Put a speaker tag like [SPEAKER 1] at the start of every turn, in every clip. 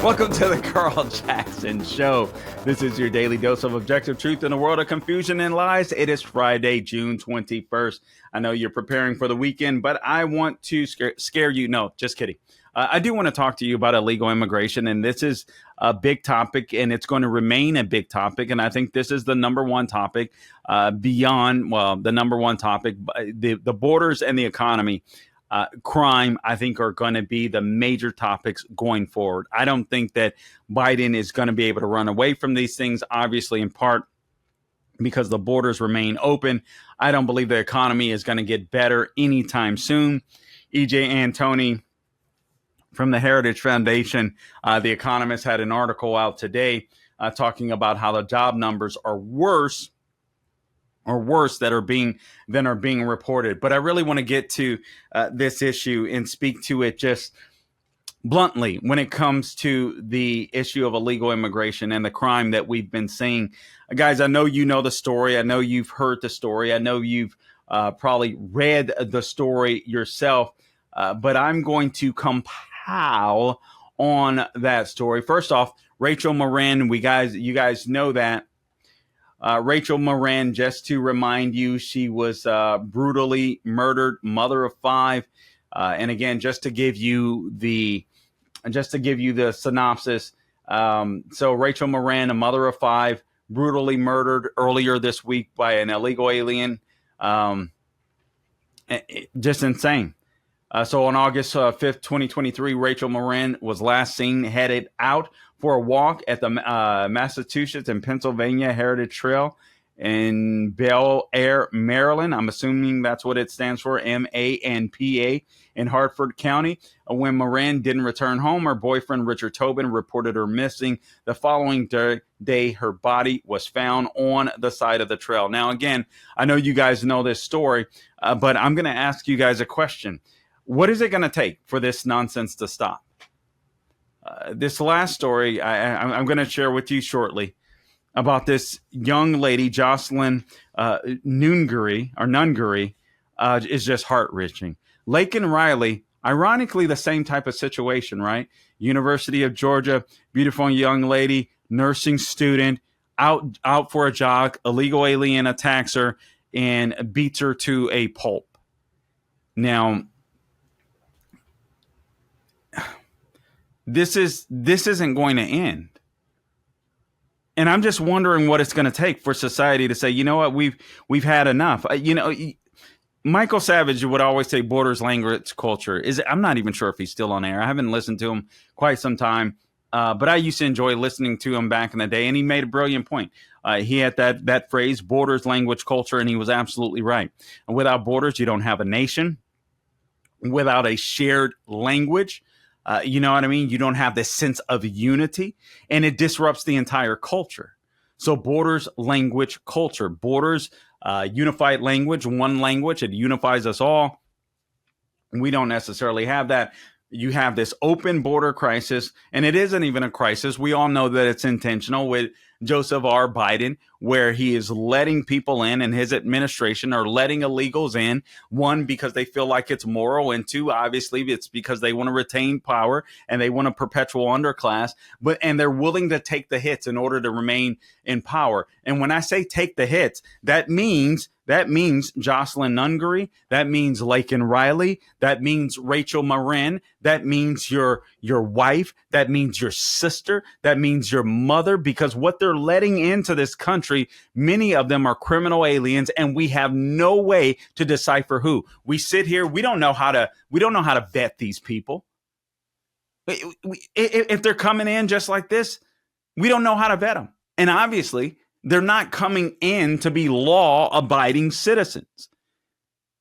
[SPEAKER 1] Welcome to the Carl Jackson Show. This is your daily dose of objective truth in a world of confusion and lies. It is Friday, June 21st. I know you're preparing for the weekend, but I want to scare you. No, just kidding. I do want to talk to you about illegal immigration, and this is a big topic, and it's going to remain a big topic. And I think this is the number one topic the number one topic, the borders and the economy. Crime, I think, are going to be the major topics going forward. I don't think that Biden is going to be able to run away from these things, obviously, in part because the borders remain open. I don't believe the economy is going to get better anytime soon. E.J. Antoni from the Heritage Foundation, The Economist, had an article out today talking about how the job numbers are worse that are being reported. But I really want to get to this issue and speak to it just bluntly when it comes to the issue of illegal immigration and the crime that we've been seeing. Guys, I know you know the story. I know you've heard the story. I know you've probably read the story yourself, but I'm going to compile on that story. First off, Rachel Moran, you guys know that. Rachel Moran, just to remind you, she was brutally murdered, mother of five. And again, just to give you the synopsis. So Rachel Moran, a mother of five, brutally murdered earlier this week by an illegal alien. Just insane. So on August 5th, 2023, Rachel Moran was last seen headed out for a walk at the Massachusetts and Pennsylvania Heritage Trail in Bel Air, Maryland. I'm assuming that's what it stands for, MANPA, in Hartford County. When Moran didn't return home, her boyfriend, Richard Tobin, reported her missing. The following day, her body was found on the side of the trail. Now, again, I know you guys know this story, but I'm going to ask you guys a question. What is it going to take for this nonsense to stop? This last story I'm going to share with you shortly about this young lady, Jocelyn Nunguri, is just heart-wrenching. Laken Riley, ironically, the same type of situation, right? University of Georgia, beautiful young lady, nursing student, out for a jog, illegal alien attacks her and beats her to a pulp. Now, this isn't going to end. And I'm just wondering what it's going to take for society to say, you know what, we've had enough. Michael Savage would always say borders, language, culture. I'm not even sure if he's still on air. I haven't listened to him quite some time, but I used to enjoy listening to him back in the day, and he made a brilliant point. He had that phrase, borders, language, culture, and he was absolutely right. And without borders, you don't have a nation. Without a shared language, you know what I mean? You don't have this sense of unity, and it disrupts the entire culture. So borders, language, culture. Borders, unified language, one language. It unifies us all. We don't necessarily have that. You have this open border crisis, and it isn't even a crisis. We all know that it's intentional with Joseph R. Biden, where he is letting people in, and his administration are letting illegals in. One, because they feel like it's moral, and two, obviously, it's because they want to retain power and they want a perpetual underclass. And they're willing to take the hits in order to remain in power. And when I say take the hits, that means Jocelyn Nunguri. That means Laken Riley. That means Rachel Moran. That means your wife. That means your sister. That means your mother. Because what they're letting into this country, many of them are criminal aliens, and we have no way to decipher who. We sit here. We don't know how to vet these people. If they're coming in just like this, we don't know how to vet them. And obviously, they're not coming in to be law-abiding citizens.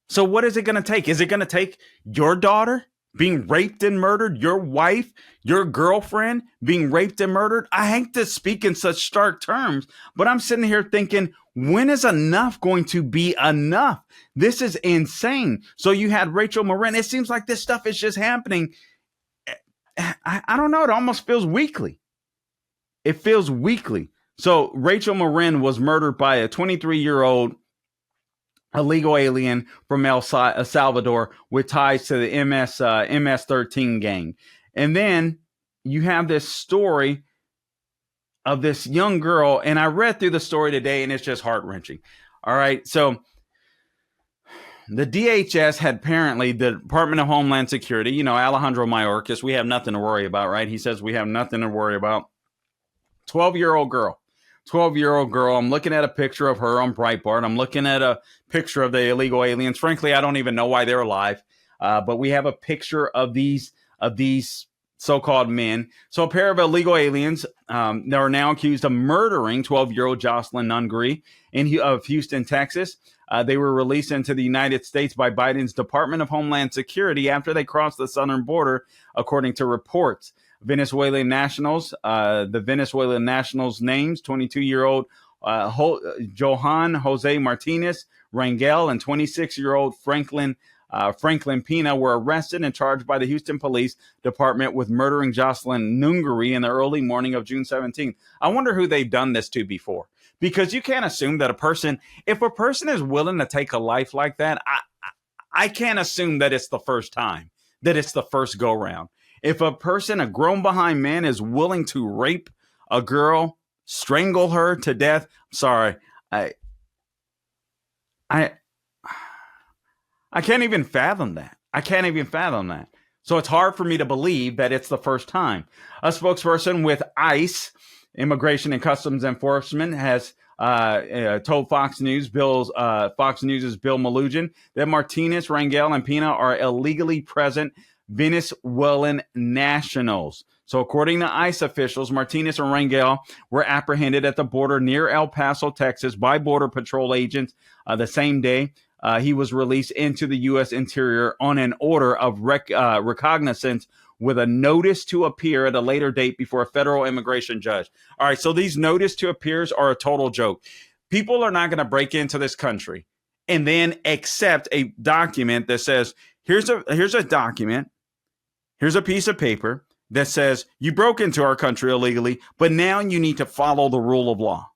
[SPEAKER 1] So what is it going to take? Is it going to take your daughter being raped and murdered, your wife, your girlfriend being raped and murdered? I hate to speak in such stark terms, but I'm sitting here thinking, when is enough going to be enough? This is insane. So you had Rachel Moran. It seems like this stuff is just happening. I don't know. It almost feels weekly. It feels weekly. So Rachel Moran was murdered by a 23-year-old illegal alien from El Salvador with ties to the MS-13 gang. And then you have this story of this young girl, and I read through the story today, and it's just heart-wrenching. All right, so the DHS had apparently, the Department of Homeland Security, Alejandro Mayorkas, we have nothing to worry about, right? He says we have nothing to worry about. 12-year-old girl. 12-year-old girl. I'm looking at a picture of her on Breitbart. I'm looking at a picture of the illegal aliens. Frankly, I don't even know why they're alive. But we have a picture of these so-called men. So a pair of illegal aliens that are now accused of murdering 12-year-old Jocelyn Nungary of Houston, Texas. They were released into the United States by Biden's Department of Homeland Security after they crossed the southern border, according to reports. Venezuelan nationals, the Venezuelan nationals' names, 22-year-old Johan Jose Martinez Rangel and 26-year-old Franklin Pina were arrested and charged by the Houston Police Department with murdering Jocelyn Nungary in the early morning of June 17th. I wonder who they've done this to before, because you can't assume that if a person is willing to take a life like that, I can't assume that it's the first time, that it's the first go round. If a grown behind man is willing to rape a girl, strangle her to death, I'm sorry, I can't even fathom that. So it's hard for me to believe that it's the first time. A spokesperson with ICE, Immigration and Customs Enforcement, has told Fox News' Bill Malugin that Martinez, Rangel, and Pina are illegally present Venezuelan nationals. So according to ICE officials, Martinez and Rangel were apprehended at the border near El Paso, Texas by Border Patrol agents the same day. He was released into the U.S. interior on an order of recognizance with a notice to appear at a later date before a federal immigration judge. All right, so these notice to appears are a total joke. People are not going to break into this country and then accept a document that says, here's a document, here's a piece of paper that says you broke into our country illegally, but now you need to follow the rule of law.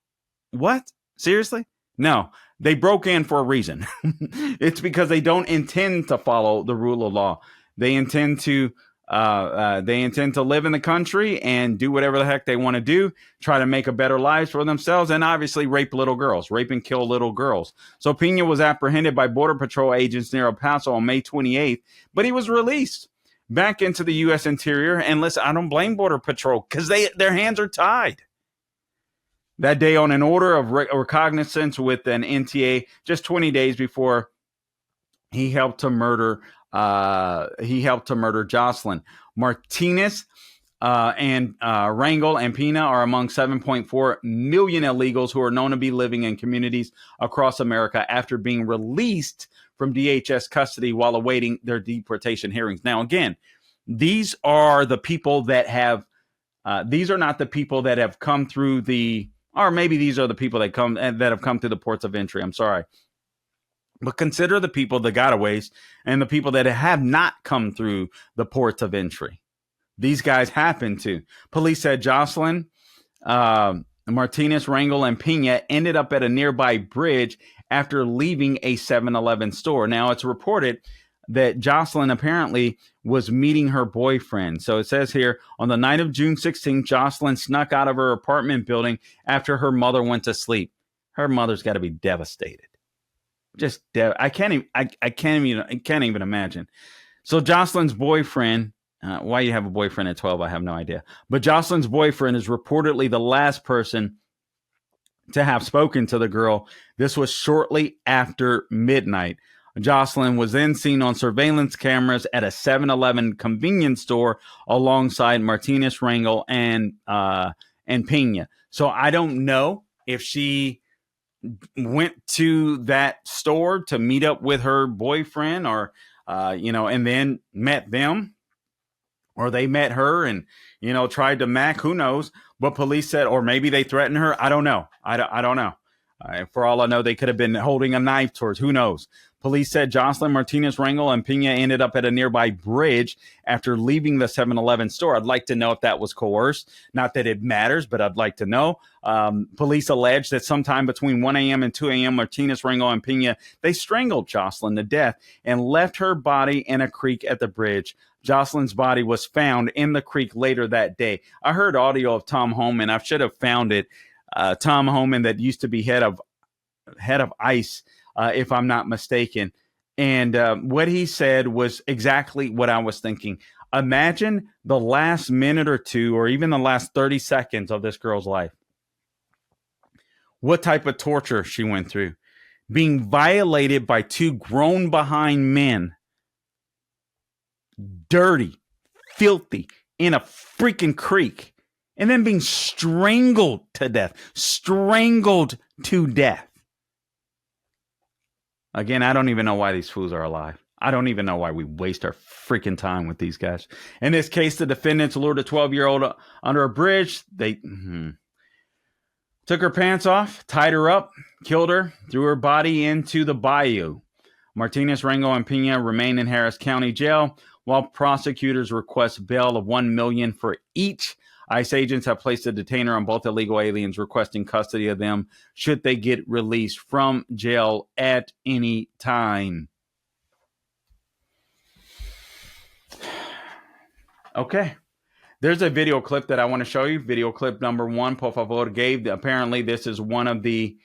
[SPEAKER 1] What? Seriously? No. They broke in for a reason. It's because they don't intend to follow the rule of law. They intend to live in the country and do whatever the heck they want to do, try to make a better life for themselves, and obviously rape and kill little girls. So Pina was apprehended by Border Patrol agents near El Paso on May 28th, but he was released back into the U.S. interior. And listen, I don't blame Border Patrol because their hands are tied. That day, on an order of recognizance with an NTA, just 20 days before he helped to murder Jocelyn. Martinez and Rangel and Pina are among 7.4 million illegals who are known to be living in communities across America after being released from DHS custody while awaiting their deportation hearings. Now, again, these are the people that have. These are not the people that have come through or maybe these are the people that have come through the ports of entry. I'm sorry. But consider the people, the gotaways, and the people that have not come through the ports of entry. These guys happen to. Police said Jocelyn, Martinez, Rangel, and Pina ended up at a nearby bridge after leaving a 7-Eleven store. Now, it's reported that Jocelyn apparently was meeting her boyfriend. So it says here, on the night of June 16th, Jocelyn snuck out of her apartment building after her mother went to sleep. Her mother's got to be devastated. I can't even imagine. So Jocelyn's boyfriend, why you have a boyfriend at 12, I have no idea. But Jocelyn's boyfriend is reportedly the last person to have spoken to the girl. This was shortly after midnight. Jocelyn was then seen on surveillance cameras at a 7-Eleven convenience store alongside Martinez, Rangel, and Pina. So I don't know if she went to that store to meet up with her boyfriend or, and then met them, or they met her and, tried to mac, who knows? But police said, or maybe they threatened her. I don't know. I don't know. For all I know, they could have been holding a knife towards, who knows? Police said Jocelyn Martinez Rangel and Pena ended up at a nearby bridge after leaving the 7-Eleven store. I'd like to know if that was coerced. Not that it matters, but I'd like to know. Police allege that sometime between 1 a.m. and 2 a.m., Martinez Rangel and Pena, they strangled Jocelyn to death and left her body in a creek at the bridge. Jocelyn's body was found in the creek later that day. I heard audio of Tom Homan. I should have found it. Tom Homan, that used to be head of ICE, if I'm not mistaken. And what he said was exactly what I was thinking. Imagine the last minute or two, or even the last 30 seconds of this girl's life. What type of torture she went through. Being violated by two grown behind men. Dirty, filthy, in a freaking creek. And then being strangled to death. Strangled to death. Again, I don't even know why these fools are alive. I don't even know why we waste our freaking time with these guys. In this case, the defendants lured a 12-year-old under a bridge. They took her pants off, tied her up, killed her, threw her body into the bayou. Martinez, Rangel, and Pena remain in Harris County Jail, while prosecutors request bail of $1 million for each. ICE agents have placed a detainer on both illegal aliens, requesting custody of them should they get released from jail at any time. Okay. There's a video clip that I want to show you. Video clip number 1, por favor, Gabe. Apparently, this is one of the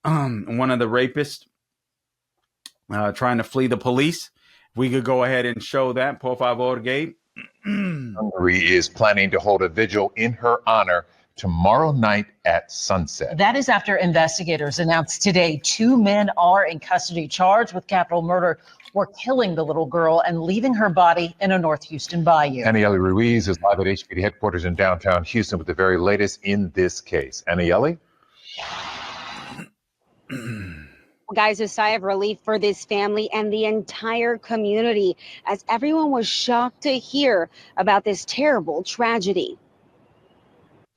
[SPEAKER 1] rapists trying to flee the police. If we could go ahead and show that, por favor, Gabe.
[SPEAKER 2] Hungary is planning to hold a vigil in her honor tomorrow night at sunset.
[SPEAKER 3] That is after investigators announced today 2 men are in custody charged with capital murder for killing the little girl and leaving her body in a North Houston bayou.
[SPEAKER 2] Aniele Ruiz is live at HPD headquarters in downtown Houston with the very latest in this case. Aniele?
[SPEAKER 4] Guys, a sigh of relief for this family and the entire community as everyone was shocked to hear about this terrible tragedy.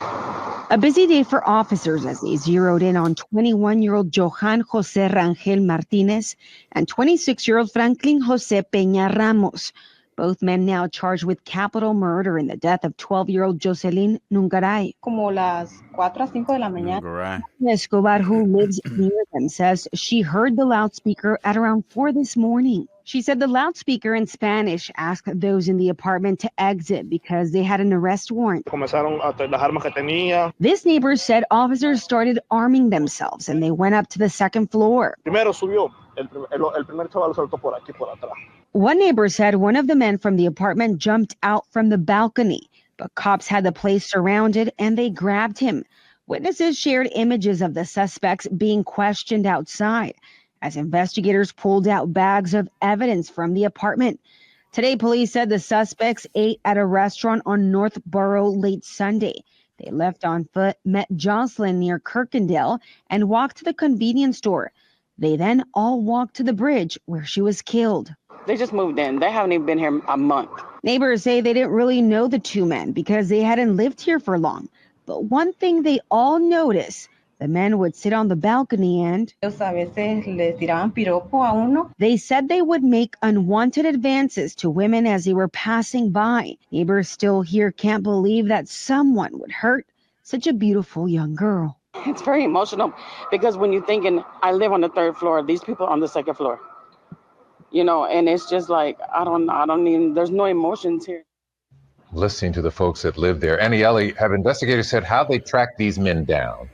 [SPEAKER 4] A busy day for officers as they zeroed in on 21-year-old Johan Jose Rangel Martinez and 26-year-old Franklin Jose Peña Ramos. Both men now charged with capital murder in the death of 12-year-old Jocelyn Nungaray.
[SPEAKER 5] Como las 4 a 5 de la mañana.
[SPEAKER 4] Escobar, who lives near them, says she heard the loudspeaker at around 4 this morning. She said the loudspeaker in Spanish asked those in the apartment to exit because they had an arrest warrant. This neighbor said officers started arming themselves and they went up to the second floor. One neighbor said one of the men from the apartment jumped out from the balcony, but cops had the place surrounded and they grabbed him. Witnesses shared images of the suspects being questioned outside as investigators pulled out bags of evidence from the apartment. Today, police said the suspects ate at a restaurant on Northborough late Sunday. They left on foot, met Jocelyn near Kirkendale, and walked to the convenience store. They then all walked to the bridge where she was killed.
[SPEAKER 5] They just moved in. They haven't even been here a month.
[SPEAKER 4] Neighbors say they didn't really know the 2 men because they hadn't lived here for long. But one thing they all noticed, the men would sit on the balcony and they said they would make unwanted advances to women as they were passing by. Neighbors still here can't believe that someone would hurt such a beautiful young girl.
[SPEAKER 5] It's very emotional because when you're thinking, I live on the 3rd floor, these people on the 2nd floor. You know, and it's just like, I don't even, there's no emotions here.
[SPEAKER 2] Listening to the folks that live there. Aniele, have investigators said how they tracked these men down?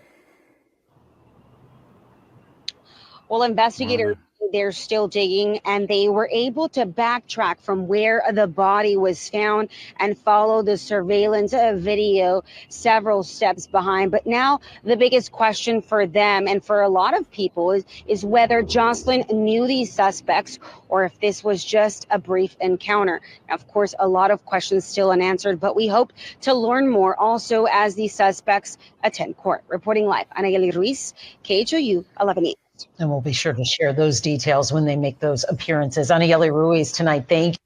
[SPEAKER 4] Well, investigators, they're still digging, and they were able to backtrack from where the body was found and follow the surveillance video several steps behind. But now the biggest question for them and for a lot of people is whether Jocelyn knew these suspects or if this was just a brief encounter. Now, of course, a lot of questions still unanswered, but we hope to learn more also as these suspects attend court. Reporting live, Aniele Ruiz, KHOU 11 News.
[SPEAKER 3] And we'll be sure to share those details when they make those appearances. Aniele Ruiz tonight, thank you.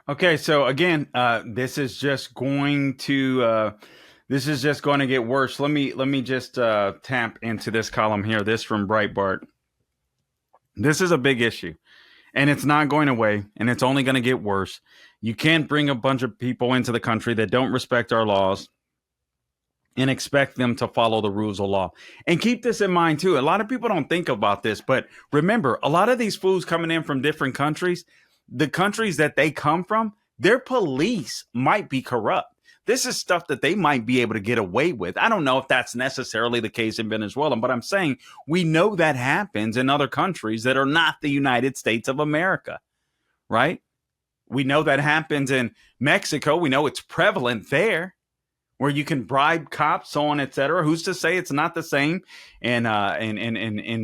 [SPEAKER 1] Okay, so again, this is just going to This is just going to get worse. Let me just tap into this column here. This from Breitbart. This is a big issue, and it's not going away, and it's only going to get worse. You can't bring a bunch of people into the country that don't respect our laws and expect them to follow the rules of law. And keep this in mind too. A lot of people don't think about this, but remember, a lot of these fools coming in from different countries, the countries that they come from, their police might be corrupt. This is stuff that they might be able to get away with. I don't know if that's necessarily the case in Venezuela, but I'm saying we know that happens in other countries that are not the United States of America, right? We know that happens in Mexico. We know it's prevalent there, where you can bribe cops, so on, etc. Who's to say it's not the same in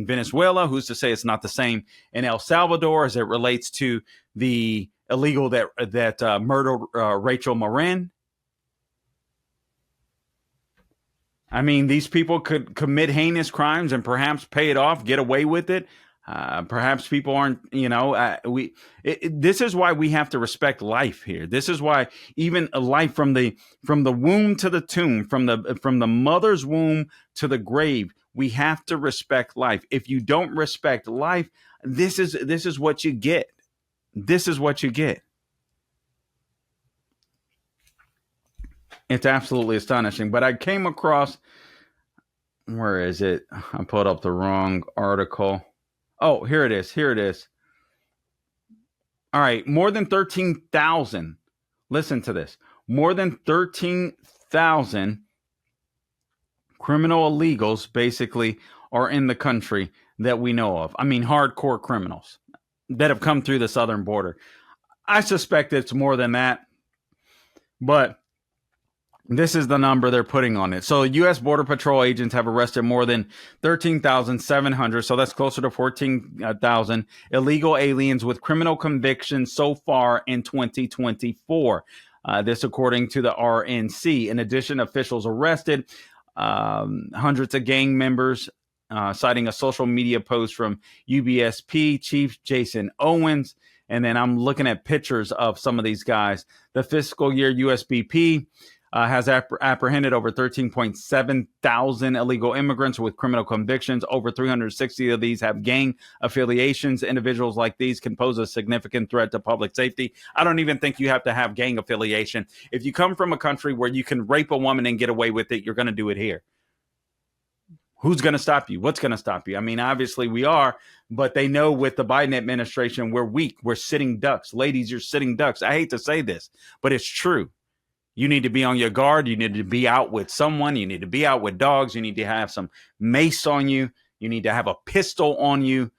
[SPEAKER 1] Venezuela? Who's to say it's not the same in El Salvador as it relates to the illegal that murdered Rachel Marin? I mean, these people could commit heinous crimes and perhaps pay it off, get away with it. Perhaps people aren't, this is why we have to respect life here. This is why even a life from the womb to the tomb, from the mother's womb to the grave, we have to respect life. If you don't respect life, this is what you get. This is what you get. It's absolutely astonishing. But I came across, where is it? I pulled up the wrong article. Oh, here it is. Here it is. All right. More than 13,000. Listen to this. More than 13,000 criminal illegals basically are in the country that we know of. I mean, hardcore criminals that have come through the southern border. I suspect it's more than that, but this is the number they're putting on it. So U.S. Border Patrol agents have arrested more than 13,700, so that's closer to 14,000 illegal aliens with criminal convictions so far in 2024. This according to the RNC. In addition, officials arrested hundreds of gang members, citing a social media post from UBSP Chief Jason Owens. And then I'm looking at pictures of some of these guys. The fiscal year USBP has apprehended over 13.7 thousand illegal immigrants with criminal convictions. Over 360 of these have gang affiliations. Individuals like these can pose a significant threat to public safety. I don't even think you have to have gang affiliation. If you come from a country where you can rape a woman and get away with it, you're going to do it here. Who's going to stop you? What's going to stop you? I mean, obviously we are, but they know with the Biden administration, we're weak. We're sitting ducks. Ladies, you're sitting ducks. I hate to say this, but it's true. You need to be on your guard. You need to be out with someone. You need to be out with dogs. You need to have some mace on you. You need to have a pistol on you,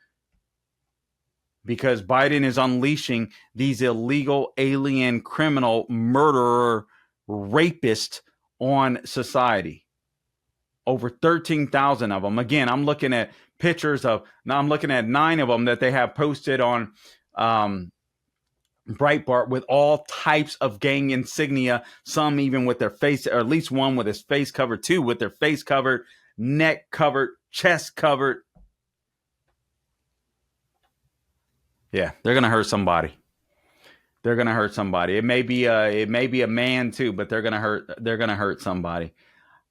[SPEAKER 1] because Biden is unleashing these illegal alien criminal murderer rapists on society. Over 13,000 of them. Again, I'm looking at pictures of, now I'm looking at 9 of them that they have posted on Breitbart with all types of gang insignia, some even with their face, or at least one with his face covered, 2 with their face covered, neck covered, chest covered. Yeah, they're going to hurt somebody. They're going to hurt somebody. It may be a man too, but they're going to hurt somebody.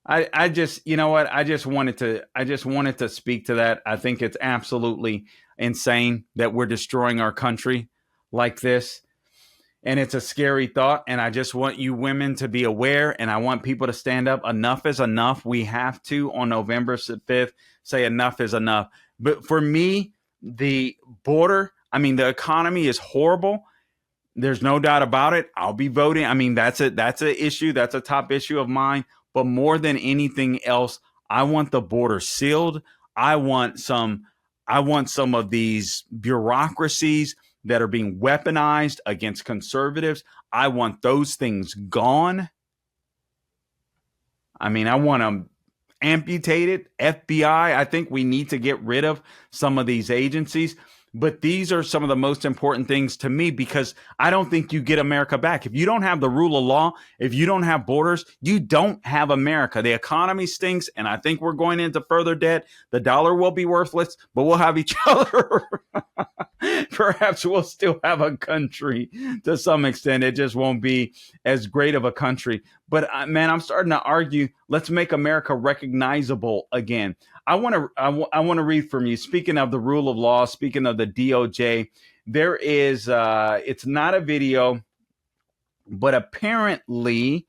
[SPEAKER 1] I just, you know what? I just wanted to speak to that. I think it's absolutely insane that we're destroying our country like this. And it's a scary thought. And I just want you women to be aware. And I want people to stand up. Enough is enough. We have to, on November 5th, say enough is enough. But for me, the border, I mean, the economy is horrible. There's no doubt about it. I'll be voting. I mean, that's an issue. That's a top issue of mine. But more than anything else, I want the border sealed. I want some of these bureaucracies that are being weaponized against conservatives. I want those things gone. I mean, I want them amputated. FBI, I think we need to get rid of some of these agencies. But these are some of the most important things to me, because I don't think you get America back. If you don't have the rule of law, if you don't have borders, you don't have America. The economy stinks, and I think we're going into further debt. The dollar will be worthless, but we'll have each other. Perhaps we'll still have a country to some extent. It just won't be as great of a country. But man, I'm starting to argue. Let's make America recognizable again. I want to read from you. Speaking of the rule of law, speaking of the DOJ, there is. It's not a video, but apparently,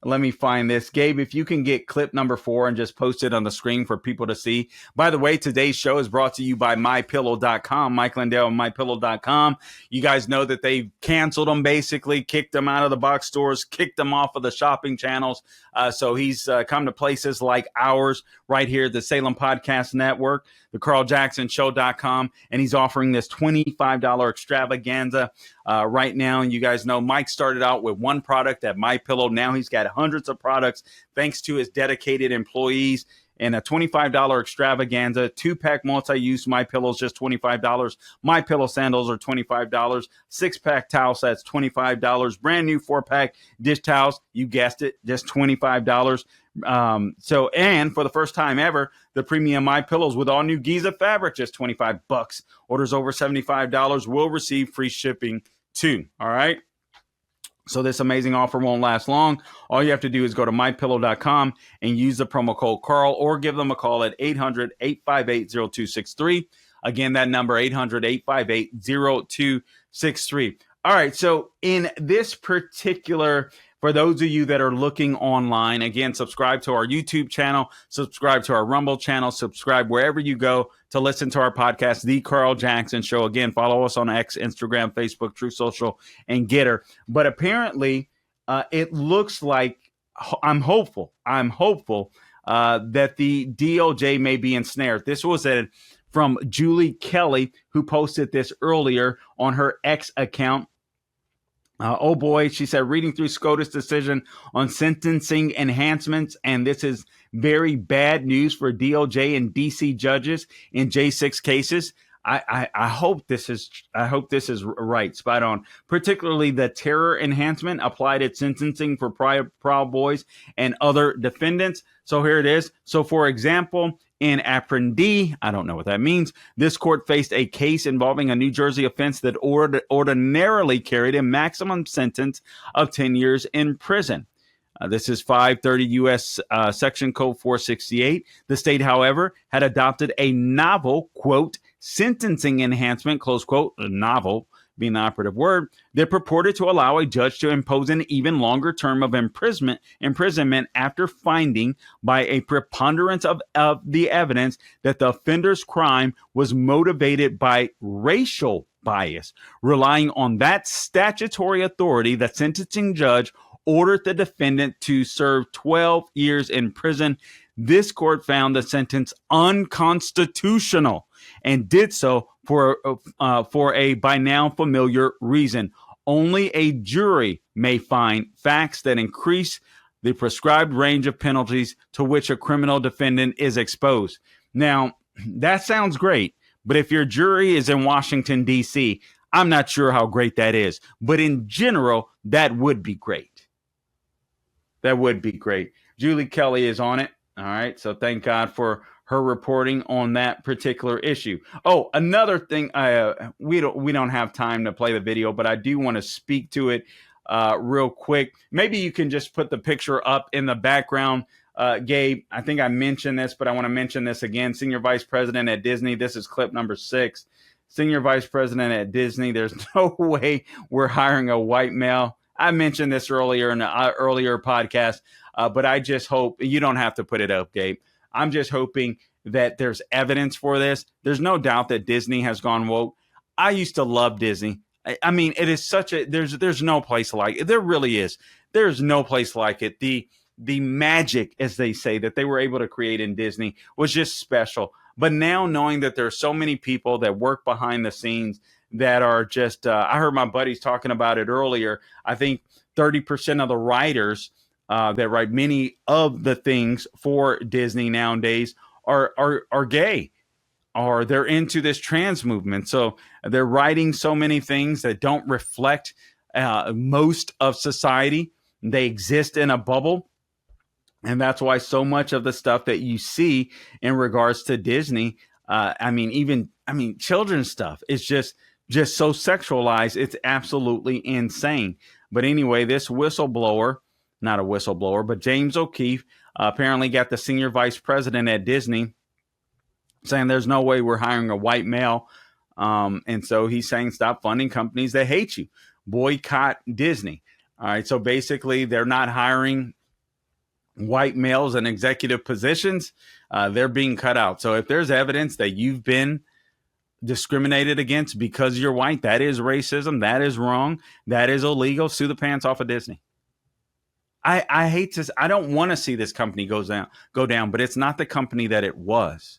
[SPEAKER 1] let me find this. Gabe, if you can get clip number 4 and just post it on the screen for people to see. By the way, today's show is brought to you by MyPillow.com, Mike Lindell and MyPillow.com. You guys know that they canceled them, basically, kicked them out of the box stores, kicked them off of the shopping channels. So he's come to places like ours right here, the Salem Podcast Network, the CarlJacksonShow.com, and he's offering this $25 extravaganza right now. And you guys know Mike started out with one product at MyPillow. Now he's got hundreds of products thanks to his dedicated employees. And a $25 extravaganza, 2-pack multi-use My Pillows, just $25. My Pillow sandals are $25. 6-pack towel sets, $25. Brand new 4-pack dish towels, you guessed it, just $25. And for the first time ever, the premium My Pillows with all new Giza fabric, just $25. Orders over $75 will receive free shipping too. All right. So this amazing offer won't last long. All you have to do is go to mypillow.com and use the promo code Carl, or give them a call at 800-858-0263. Again, that number, 800-858-0263. All right. So in this particular, for those of you that are looking online, again, subscribe to our YouTube channel, subscribe to our Rumble channel, subscribe wherever you go to listen to our podcast, The Carl Jackson Show. Again, follow us on X, Instagram, Facebook, True Social, and Getter. But apparently, it looks like I'm hopeful that the DOJ may be ensnared. This was from Julie Kelly, who posted this earlier on her X account. Oh boy, she said, reading through SCOTUS decision on sentencing enhancements, and this is very bad news for DOJ and DC judges in J6 cases. I hope this is right, spot on. Particularly the terror enhancement applied at sentencing for Proud Boys and other defendants. So here it is. So for example, in Apprendi, I don't know what that means, this court faced a case involving a New Jersey offense that ordinarily carried a maximum sentence of 10 years in prison. This is 530 U.S. Section Code 468. The state, however, had adopted a novel, quote, sentencing enhancement, close quote, novel being the operative word, that purported to allow a judge to impose an even longer term of imprisonment after finding by a preponderance of the evidence that the offender's crime was motivated by racial bias. Relying on that statutory authority, the sentencing judge ordered the defendant to serve 12 years in prison. This court found the sentence unconstitutional and did so for a by now familiar reason. Only a jury may find facts that increase the prescribed range of penalties to which a criminal defendant is exposed. Now, that sounds great, but if your jury is in Washington, D.C., I'm not sure how great that is. But in general, that would be great. That would be great. Julie Kelly is on it. All right. So thank God for her reporting on that particular issue. Oh, another thing, we don't have time to play the video, but I do want to speak to it real quick. Maybe you can just put the picture up in the background, Gabe. I think I mentioned this, but I want to mention this again. Senior Vice President at Disney. This is clip number 6. Senior Vice President at Disney. There's no way we're hiring a white male. I mentioned this earlier in an earlier podcast, but I just hope you don't have to put it up, Gabe. I'm just hoping that there's evidence for this. There's no doubt that Disney has gone woke. I used to love Disney. I mean, it is such a, there's no place like it. There really is. There's no place like it. The magic, as they say, that they were able to create in Disney was just special. But now knowing that there are so many people that work behind the scenes that are just, I heard my buddies talking about it earlier. I think 30% of the writers that write many of the things for Disney nowadays are gay, or they're into this trans movement. So they're writing so many things that don't reflect most of society. They exist in a bubble. And that's why so much of the stuff that you see in regards to Disney, children's stuff is just so sexualized. It's absolutely insane. But anyway, this whistleblower not a whistleblower, but James O'Keefe apparently got the senior vice president at Disney saying there's no way we're hiring a white male. And so he's saying stop funding companies that hate you. Boycott Disney. All right. So basically, they're not hiring white males in executive positions. They're being cut out. So if there's evidence that you've been discriminated against because you're white, that is racism. That is wrong. That is illegal. Sue the pants off of Disney. I hate to. I don't want to see this company go down, but it's not the company that it was.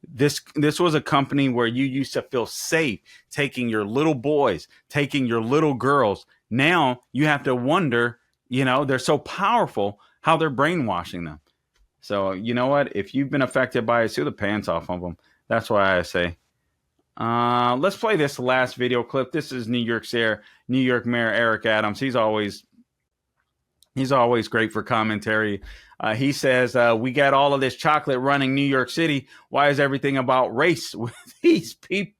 [SPEAKER 1] This was a company where you used to feel safe taking your little boys, taking your little girls. Now you have to wonder, they're so powerful, how they're brainwashing them. So you know what? If you've been affected by it, sue the pants off of them. That's why I say. Let's play this last video clip. This is New York Mayor Eric Adams. He's always great for commentary. He says, we got all of this chocolate running New York City. Why is everything about race with these people?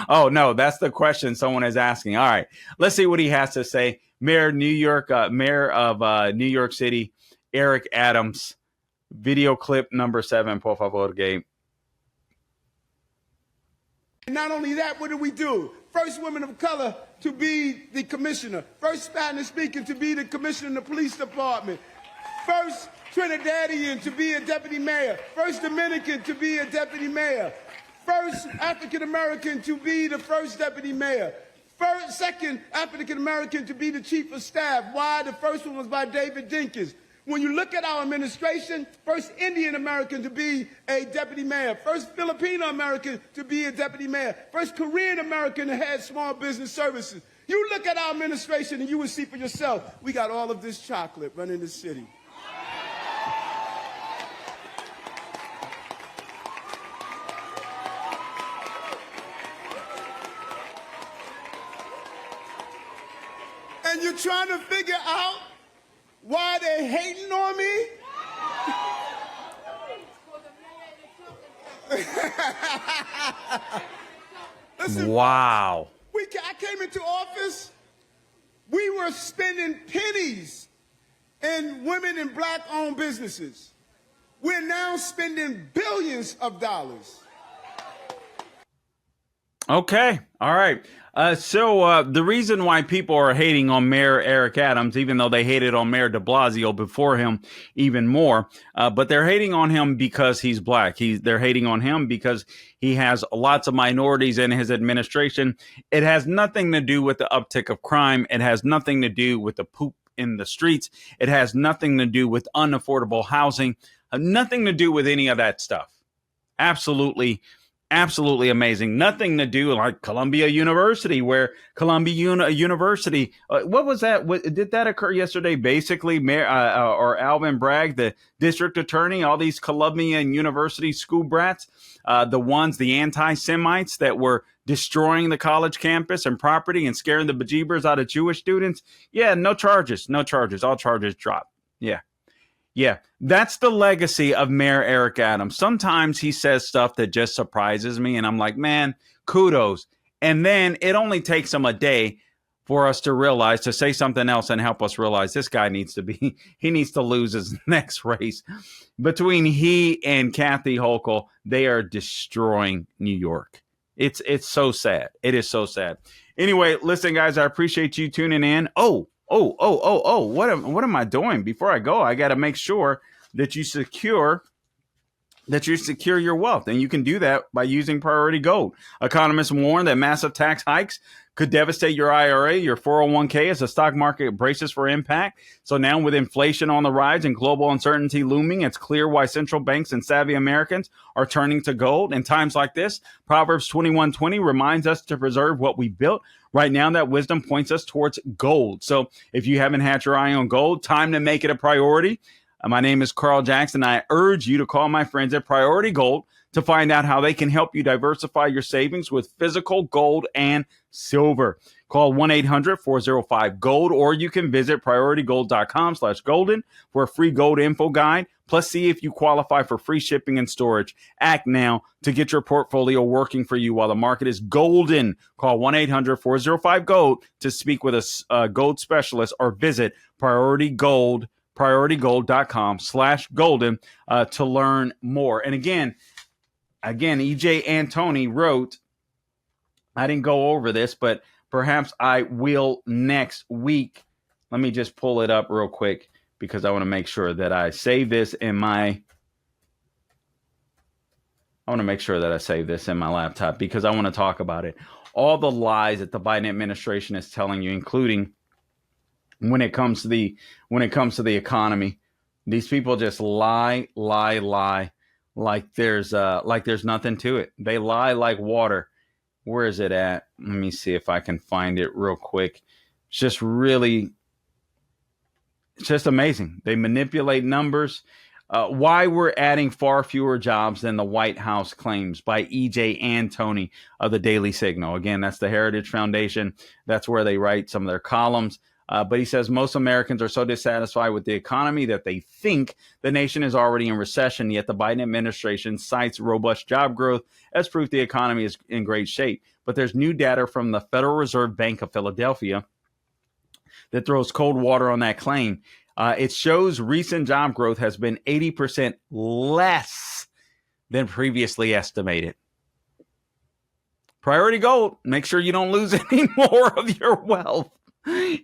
[SPEAKER 1] Oh, no, that's the question someone is asking. All right, let's see what he has to say. Mayor of New York City, Eric Adams. Video clip number 7, por favor, Gabe.
[SPEAKER 6] And not only that, what do? First woman of color to be the commissioner. First Spanish speaking to be the commissioner in the police department. First Trinidadian to be a deputy mayor. First Dominican to be a deputy mayor. First African American to be the first deputy mayor. Second African American to be the chief of staff. Why? The first one was by David Dinkins. When you look at our administration, first Indian American to be a deputy mayor, first Filipino American to be a deputy mayor, first Korean American to head small business services. You look at our administration and you will see for yourself, we got all of this chocolate running the city. And you're trying to figure out why they hating on me? Listen,
[SPEAKER 1] wow.
[SPEAKER 6] I came into office, we were spending pennies in women and black-owned businesses. We're now spending billions of dollars.
[SPEAKER 1] Okay. All right. So the reason why people are hating on Mayor Eric Adams, even though they hated on Mayor de Blasio before him even more, but they're hating on him because he's black. They're hating on him because he has lots of minorities in his administration. It has nothing to do with the uptick of crime. It has nothing to do with the poop in the streets. It has nothing to do with unaffordable housing. Nothing to do with any of that stuff. Absolutely amazing. Nothing to do like Columbia University, where Columbia University, what was that? Did that occur yesterday? Basically, Mayor or Alvin Bragg, the district attorney, all these Columbia University school brats, the anti-Semites that were destroying the college campus and property and scaring the bejeebers out of Jewish students. Yeah, no charges. All charges dropped. Yeah, that's the legacy of Mayor Eric Adams. Sometimes he says stuff that just surprises me, and I'm like, man, kudos. And then it only takes him a day for us to say something else and help us realize this guy needs to lose his next race. Between he and Kathy Hochul, they are destroying New York. It's so sad. It is so sad. Anyway, listen, guys, I appreciate you tuning in. What am I doing? Before I go, I got to make sure that you secure your wealth. And you can do that by using Priority Gold. Economists warn that massive tax hikes could devastate your IRA, your 401k as the stock market braces for impact. So now with inflation on the rise and global uncertainty looming, it's clear why central banks and savvy Americans are turning to gold. In times like this, Proverbs 21:20 reminds us to preserve what we built. Right now, that wisdom points us towards gold. So if you haven't had your eye on gold, time to make it a priority. My name is Carl Jackson. I urge you to call my friends at Priority Gold to find out how they can help you diversify your savings with physical gold and silver. Call 1-800-405-GOLD, or you can visit prioritygold.com/golden for a free gold info guide. Plus, see if you qualify for free shipping and storage. Act now to get your portfolio working for you while the market is golden. Call 1-800-405-GOLD to speak with a gold specialist, or visit prioritygold.com/golden to learn more. And again, EJ Antoni wrote, I didn't go over this, but perhaps I will next week. Let me just pull it up real quick because I want to make sure that I save this in my laptop, because I want to talk about it. All the lies that the Biden administration is telling you, including when it comes to the economy. These people just lie like there's nothing to it. They lie like water. Where is it at? Let me see if I can find it real quick. It's just amazing. They manipulate numbers. Why we're adding far fewer jobs than the White House claims, by EJ Antoni of the Daily Signal. Again, that's the Heritage Foundation. That's where they write some of their columns. But he says most Americans are so dissatisfied with the economy that they think the nation is already in recession, yet the Biden administration cites robust job growth as proof the economy is in great shape. But there's new data from the Federal Reserve Bank of Philadelphia that throws cold water on that claim. It shows recent job growth has been 80% less than previously estimated. Priority Gold, make sure you don't lose any more of your wealth.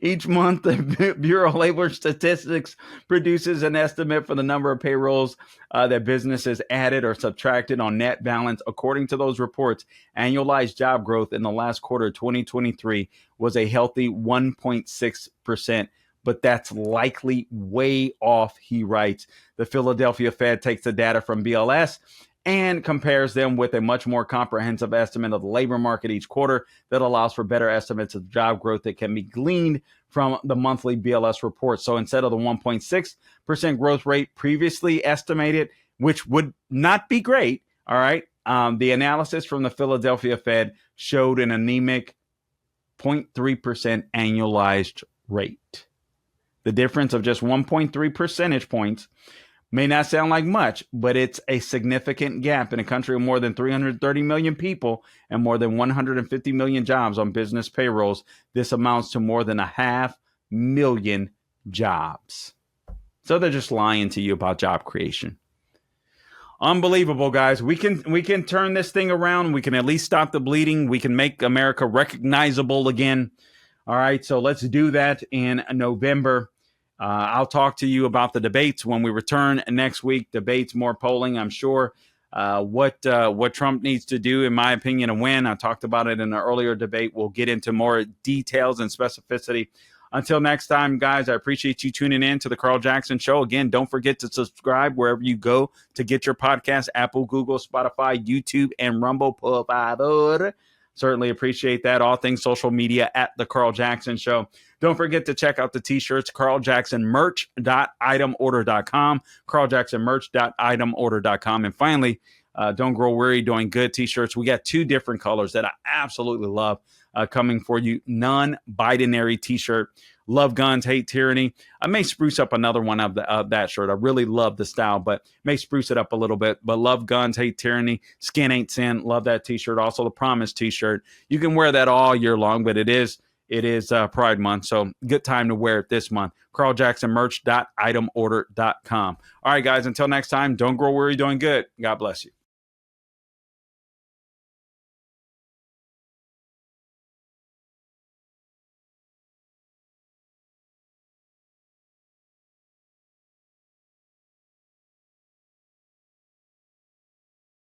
[SPEAKER 1] Each month, the Bureau of Labor Statistics produces an estimate for the number of payrolls that businesses added or subtracted on net balance. According to those reports, annualized job growth in the last quarter of 2023 was a healthy 1.6%. But that's likely way off, he writes. The Philadelphia Fed takes the data from BLS and compares them with a much more comprehensive estimate of the labor market each quarter that allows for better estimates of job growth that can be gleaned from the monthly BLS report. So instead of the 1.6% growth rate previously estimated, which would not be great, all right, the analysis from the Philadelphia Fed showed an anemic 0.3% annualized rate. The difference of just 1.3 percentage points may not sound like much, but it's a significant gap in a country of more than 330 million people and more than 150 million jobs on business payrolls. This amounts to more than 500,000 jobs. So they're just lying to you about job creation. Unbelievable, guys. We can turn this thing around. We can at least stop the bleeding. We can make America recognizable again. All right, so let's do that in November. I'll talk to you about the debates when we return next week. Debates, more polling, I'm sure. What Trump needs to do, in my opinion, to win. I talked about it in an earlier debate. We'll get into more details and specificity. Until next time, guys, I appreciate you tuning in to the Carl Jackson Show. Again, don't forget to subscribe wherever you go to get your podcast: Apple, Google, Spotify, YouTube, and Rumble. Por favor. Certainly appreciate that. All things social media at The Carl Jackson Show. Don't forget to check out the t-shirts, carljacksonmerch.itemorder.com, carljacksonmerch.itemorder.com. And finally, Don't Grow Weary, Doing Good t-shirts. We got 2 different colors that I absolutely love coming for you. Non-binary t-shirt. Love guns, hate tyranny. I may spruce up another one of that shirt. I really love the style, but may spruce it up a little bit. But love guns, hate tyranny. Skin ain't sin. Love that t-shirt. Also the Promise t-shirt. You can wear that all year long, but it is Pride Month, so good time to wear it this month. carljacksonmerch.itemorder.com. All right, guys, until next time, don't grow weary, doing good. God bless you.